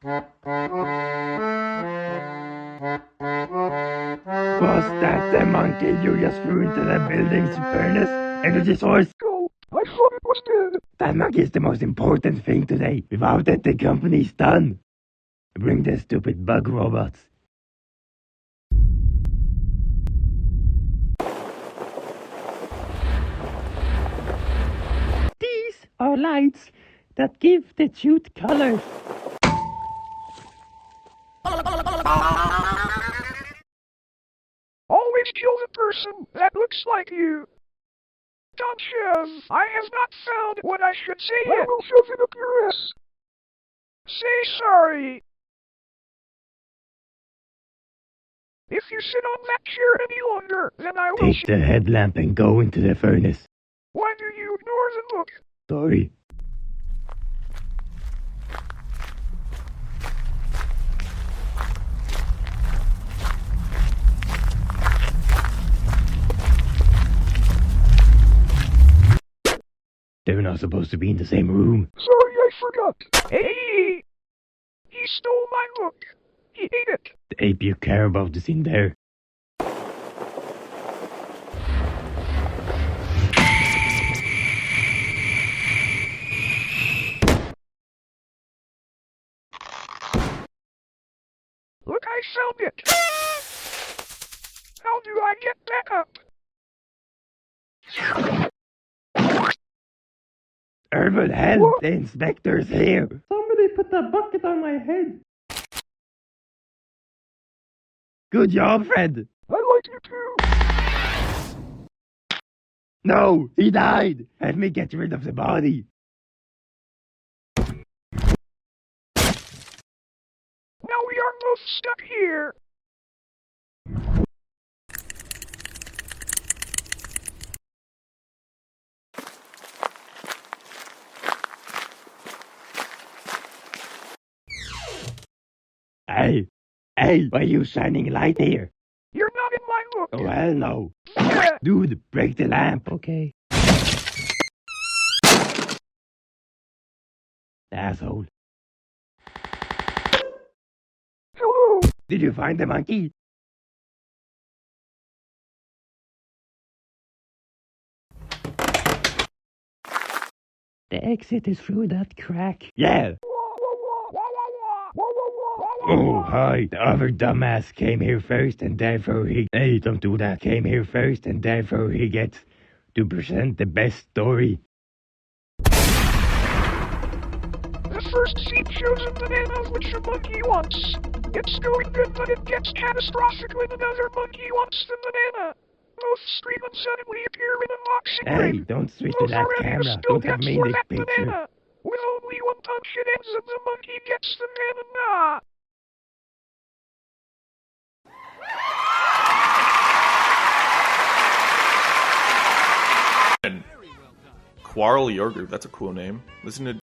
Was that the monkey you just threw into the building's furnace? Energy source? Go! I thought it was dead! That monkey is the most important thing today. Without it, the company's done. Bring the stupid bug robots. These are lights that give the suit colors. Always kill the person that looks like you. Don't shove. I have not found what I should say yet. I will shove it up your ass. Say sorry. If you sit on that chair any longer, then I will. Take the headlamp and go into the furnace. Why do you ignore the look? Sorry. They're not supposed to be in the same room. Sorry, I forgot. Hey! He stole my look. He ate it. The ape you care about is in there. Look, I found it. How do I get back up? Irvin, help! What? The inspector's here! Somebody put a bucket on my head! Good job, Fred! I like you too. No! He died! Help me get rid of the body! Now we are both stuck here. Hey! Hey! Why are you shining light here? You're not in my look. Oh, hell no! Yeah. Dude, break the lamp, okay? Asshole. Hello. Did you find the monkey? The exit is through that crack. Yeah! Oh, hi. The other dumbass came here first and therefore he... Hey, don't do that. Came here first and therefore he gets to present the best story. The first seed shows a banana which a monkey wants. It's going good, but it gets catastrophic when another monkey wants the banana. Both scream and suddenly appear in a boxing Hey, ring. don't switch to Both that are ready to camera. spill Don't have guts me in for this that picture. banana. With only one punch it ends and the monkey gets the banana. Quarrel Your Group, that's a cool name. Listen to